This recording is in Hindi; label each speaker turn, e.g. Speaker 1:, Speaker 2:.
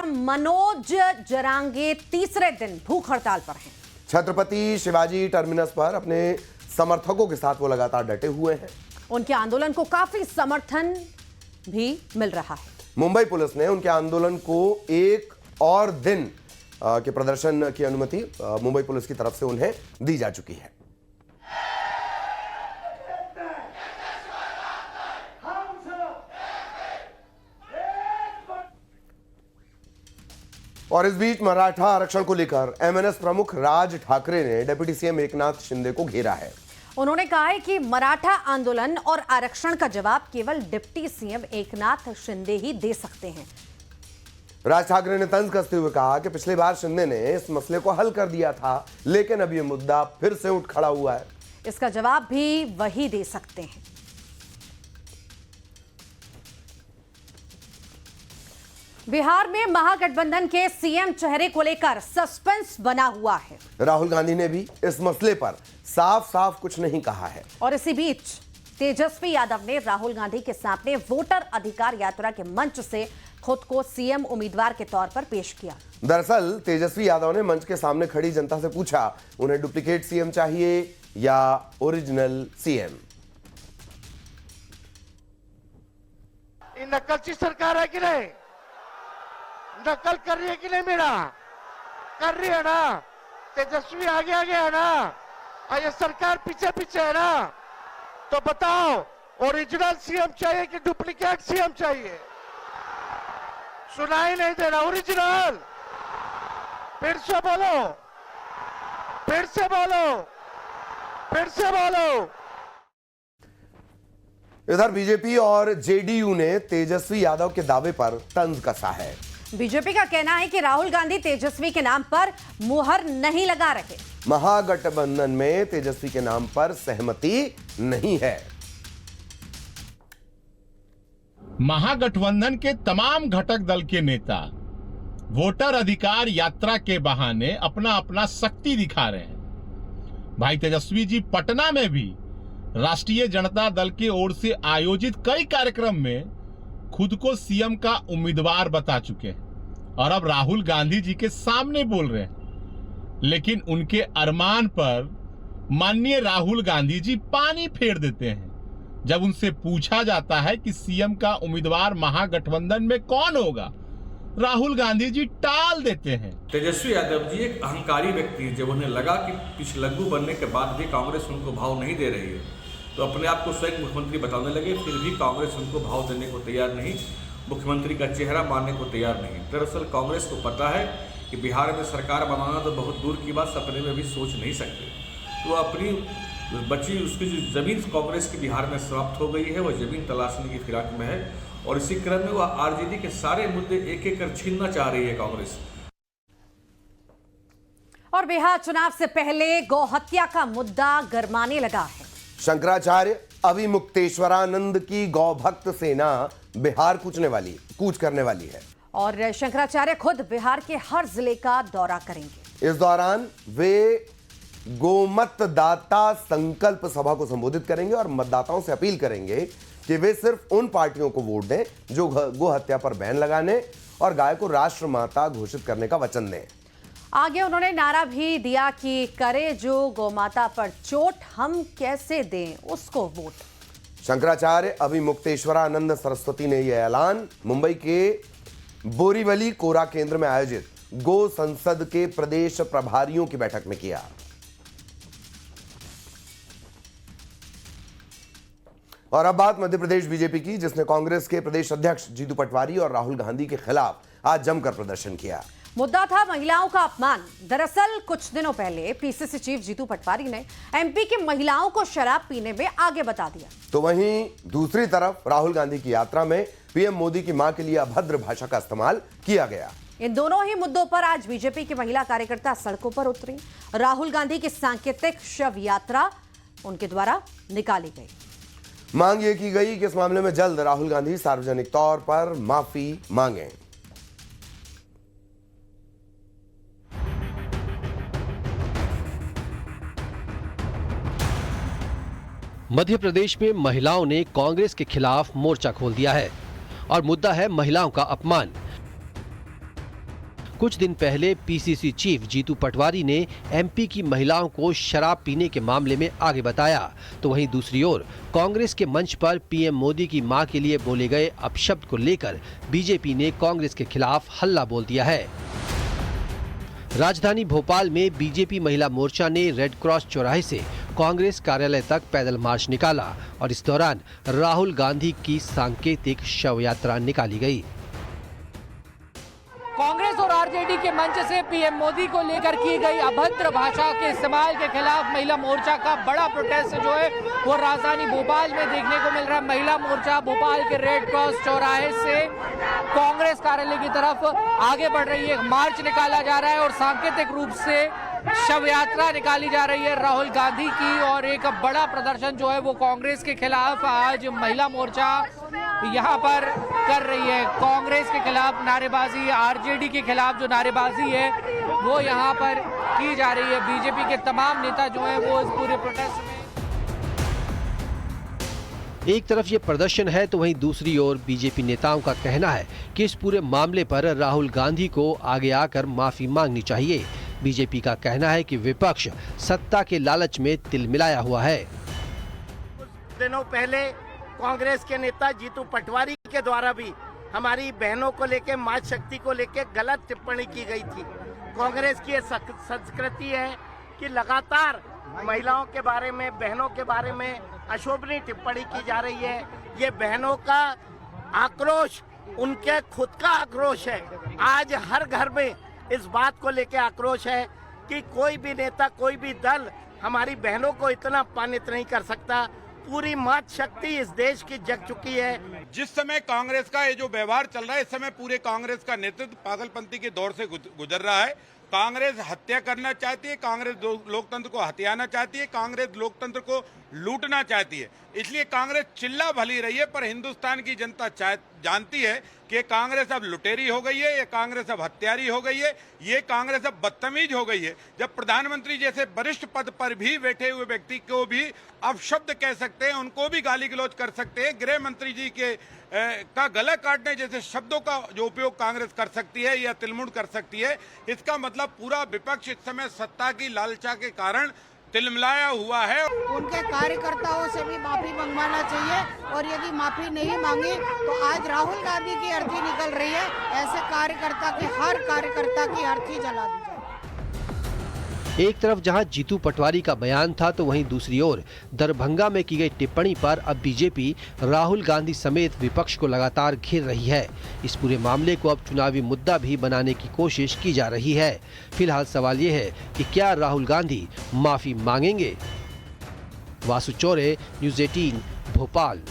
Speaker 1: और मनोज जरांगे तीसरे दिन भूख हड़ताल पर हैं।
Speaker 2: छत्रपति शिवाजी टर्मिनस पर अपने समर्थकों के साथ वो लगातार डटे हुए हैं।
Speaker 1: उनके आंदोलन को काफी समर्थन भी मिल रहा है।
Speaker 2: मुंबई पुलिस ने उनके आंदोलन को एक और दिन के प्रदर्शन की अनुमति मुंबई पुलिस की तरफ से उन्हें दी जा चुकी है। और इस बीच मराठा आरक्षण को लेकर एमएनएस प्रमुख राज ठाकरे ने डिप्टी सीएम एकनाथ शिंदे को घेरा है।
Speaker 1: उन्होंने कहा है कि मराठा आंदोलन और आरक्षण का जवाब केवल डिप्टी सीएम एकनाथ शिंदे ही दे सकते हैं।
Speaker 2: राज ठाकरे ने तंज कसते हुए कहा कि पिछली बार शिंदे ने इस मसले को हल कर दिया था, लेकिन अब यह मुद्दा फिर से उठ खड़ा हुआ है।
Speaker 1: इसका जवाब भी वही दे सकते हैं। बिहार में महागठबंधन के सीएम चेहरे को लेकर सस्पेंस बना हुआ है।
Speaker 2: राहुल गांधी ने भी इस मसले पर साफ साफ कुछ नहीं कहा है।
Speaker 1: और इसी बीच तेजस्वी यादव ने राहुल गांधी के सामने वोटर अधिकार यात्रा के मंच से खुद को सीएम उम्मीदवार के तौर पर पेश किया।
Speaker 2: दरअसल तेजस्वी यादव ने मंच के सामने खड़ी जनता से पूछा, उन्हें डुप्लीकेट सीएम चाहिए या ओरिजिनल सीएम।
Speaker 3: नकल सरकार है कि नहीं? नकल कर रही है कि नहीं? मेरा कर रही है ना? तेजस्वी आगे आगे है ना, और ये सरकार पीछे पीछे है ना? तो बताओ, ओरिजिनल सीएम चाहिए कि डुप्लीकेट सीएम चाहिए? सुनाई नहीं दे रहा। ओरिजिनल, फिर से बोलो, फिर से बोलो, फिर से बोलो।
Speaker 2: इधर बीजेपी और जेडीयू ने तेजस्वी यादव के दावे पर तंज कसा है।
Speaker 1: बीजेपी का कहना है कि राहुल गांधी तेजस्वी के नाम पर मुहर नहीं लगा रहे।
Speaker 2: महागठबंधन में तेजस्वी के नाम पर सहमति नहीं है।
Speaker 4: महागठबंधन के तमाम घटक दल के नेता वोटर अधिकार यात्रा के बहाने अपना अपना शक्ति दिखा रहे हैं। भाई तेजस्वी जी पटना में भी राष्ट्रीय जनता दल की ओर से आयोजित कई कार्यक्रम में खुद को सीएम का उम्मीदवार बता चुके हैं और अब राहुल गांधी जी के सामने बोल रहे हैं, लेकिन उनके अरमान पर माननीय राहुल गांधी जी पानी फेर देते हैं। जब उनसे पूछा जाता है कि सीएम का उम्मीदवार महागठबंधन में कौन होगा, राहुल गांधी जी टाल देते हैं।
Speaker 5: तेजस्वी यादव जी एक अहंकारी व्यक्ति है। जब उन्हें लगा कि पिछलग्गू बनने के बाद भी कांग्रेस उनको भाव नहीं दे रही है, तो अपने आप को स्वयं मुख्यमंत्री बताने लगे। फिर भी कांग्रेस उनको भाव देने को तैयार नहीं, मुख्यमंत्री का चेहरा मानने को तैयार नहीं। दरअसल कांग्रेस को पता है कि बिहार में सरकार बनाना तो बहुत दूर की बात, सपने में भी सोच नहीं सकते। तो अपनी बची उसकी जो जमीन कांग्रेस की बिहार में समाप्त हो गई है, वह जमीन तलाशने की फिराक में है और इसी क्रम में वह आरजेडी के सारे मुद्दे एक एक कर छीनना चाह रही है कांग्रेस।
Speaker 1: और बिहार चुनाव से पहले गौ हत्या का मुद्दा गरमाने लगा है।
Speaker 2: शंकराचार्य अविमुक्तेश्वरानंद की गौ भक्त सेना बिहार कूच करने वाली है
Speaker 1: और शंकराचार्य खुद बिहार के हर जिले का दौरा करेंगे।
Speaker 2: इस दौरान वे गोमतदाता संकल्प सभा को संबोधित करेंगे और मतदाताओं से अपील करेंगे कि वे सिर्फ उन पार्टियों को वोट दें जो गो हत्या पर बैन लगाने और गाय को राष्ट्रमाता घोषित करने का वचन दें।
Speaker 1: आगे उन्होंने नारा भी दिया कि करे जो गोमाता पर चोट, हम कैसे दें उसको वोट।
Speaker 2: शंकराचार्य अभिमुक्तेश्वरानंद सरस्वती ने यह ऐलान मुंबई के बोरीवली कोरा केंद्र में आयोजित गो संसद के प्रदेश प्रभारियों की बैठक में किया। और अब बात मध्य प्रदेश बीजेपी की, जिसने कांग्रेस के प्रदेश अध्यक्ष जीतू पटवारी और राहुल गांधी के खिलाफ आज जमकर प्रदर्शन किया।
Speaker 1: मुद्दा था महिलाओं का अपमान। दरअसल कुछ दिनों पहले पीसीसी चीफ जीतू पटवारी ने एमपी की महिलाओं को शराब पीने में आगे बता दिया।
Speaker 2: तो वहीं दूसरी तरफ राहुल गांधी की यात्रा में पीएम मोदी की मां के लिए अभद्र भाषा का इस्तेमाल किया गया।
Speaker 1: इन दोनों ही मुद्दों पर आज बीजेपी की महिला कार्यकर्ता सड़कों पर उतरी। राहुल गांधी की सांकेतिक शव यात्रा उनके द्वारा निकाली गई।
Speaker 2: मांग ये की गई कि इस मामले में जल्द राहुल गांधी सार्वजनिक तौर पर माफी मांगें।
Speaker 6: मध्य प्रदेश में महिलाओं ने कांग्रेस के खिलाफ मोर्चा खोल दिया है और मुद्दा है महिलाओं का अपमान। कुछ दिन पहले पीसीसी चीफ जीतू पटवारी ने एमपी की महिलाओं को शराब पीने के मामले में आगे बताया, तो वहीं दूसरी ओर कांग्रेस के मंच पर पीएम मोदी की मां के लिए बोले गए अपशब्द को लेकर बीजेपी ने कांग्रेस के खिलाफ हल्ला बोल दिया है। राजधानी भोपाल में बीजेपी महिला मोर्चा ने रेड क्रॉस चौराहे से कांग्रेस कार्यालय तक पैदल मार्च निकाला और इस दौरान राहुल गांधी की सांकेतिक शव यात्रा निकाली गई।
Speaker 7: कांग्रेस और आरजेडी के मंच से पीएम मोदी को लेकर की गई अभद्र भाषा के इस्तेमाल के खिलाफ महिला मोर्चा का बड़ा प्रोटेस्ट जो है वो राजधानी भोपाल में देखने को मिल रहा है। महिला मोर्चा भोपाल के रेड क्रॉस चौराहे से कांग्रेस कार्यालय की तरफ आगे बढ़ रही है। मार्च निकाला जा रहा है और सांकेतिक रूप से शव यात्रा निकाली जा रही है राहुल गांधी की, और एक बड़ा प्रदर्शन जो है वो कांग्रेस के खिलाफ आज महिला मोर्चा यहाँ पर कर रही है। कांग्रेस के खिलाफ नारेबाजी, आरजेडी के खिलाफ जो नारेबाजी है वो यहाँ पर की जा रही है। बीजेपी के तमाम नेता जो है वो इस पूरे प्रोटेस्ट में
Speaker 6: एक तरफ ये प्रदर्शन है तो वहीं दूसरी ओर बीजेपी नेताओं का कहना है कि इस पूरे मामले पर राहुल गांधी को आगे आकर माफी मांगनी चाहिए। बीजेपी का कहना है कि विपक्ष सत्ता के लालच में तिलमिलाया हुआ है।
Speaker 3: कुछ दिनों पहले कांग्रेस के नेता जीतू पटवारी के द्वारा भी हमारी बहनों को लेके, मां शक्ति को लेके गलत टिप्पणी की गई थी। कांग्रेस की ये संस्कृति है कि लगातार महिलाओं के बारे में, बहनों के बारे में अशोभनीय टिप्पणी की जा रही है। ये बहनों का आक्रोश उनके खुद का आक्रोश है। आज हर घर में इस बात को लेकर आक्रोश है कि कोई भी नेता, कोई भी दल हमारी बहनों को इतना अपमानित नहीं कर सकता। पूरी मात शक्ति इस देश की जग चुकी है।
Speaker 8: जिस समय कांग्रेस का ये जो व्यवहार चल रहा है, इस समय पूरे कांग्रेस का नेतृत्व पागलपंती के दौर से गुजर रहा है। कांग्रेस हत्या करना चाहती है, कांग्रेस लोकतंत्र को हथियाना चाहती है, कांग्रेस लोकतंत्र को लूटना चाहती है। इसलिए कांग्रेस चिल्ला भली रही है, पर हिंदुस्तान की जनता जानती है कि कांग्रेस अब लुटेरी हो गई है, ये कांग्रेस अब हत्यारी हो गई है, ये कांग्रेस अब बदतमीज हो गई है। जब प्रधानमंत्री जैसे वरिष्ठ पद पर भी बैठे हुए व्यक्ति को भी अपशब्द कह सकते हैं, उनको भी गाली गलौज कर सकते हैं, गृह मंत्री जी के का गला काटने जैसे शब्दों का जो उपयोग कांग्रेस कर सकती है या तिलमुड़ कर सकती है, इसका मतलब पूरा विपक्ष इस समय सत्ता की लालसा के कारण तिलमिलाया हुआ है।
Speaker 9: उनके कार्यकर्ताओं से भी माफी मंगवाना चाहिए, और यदि माफी नहीं मांगी तो आज राहुल गांधी की अर्थी निकल रही है। ऐसे कार्यकर्ता की, हर कार्यकर्ता की अर्थी जला दी जाए।
Speaker 6: एक तरफ जहां जीतू पटवारी का बयान था तो वहीं दूसरी ओर दरभंगा में की गई टिप्पणी पर अब बीजेपी राहुल गांधी समेत विपक्ष को लगातार घेर रही है। इस पूरे मामले को अब चुनावी मुद्दा भी बनाने की कोशिश की जा रही है। फिलहाल सवाल ये है कि क्या राहुल गांधी माफी मांगेंगे? वासु चौरे, न्यूज़ 18 भोपाल।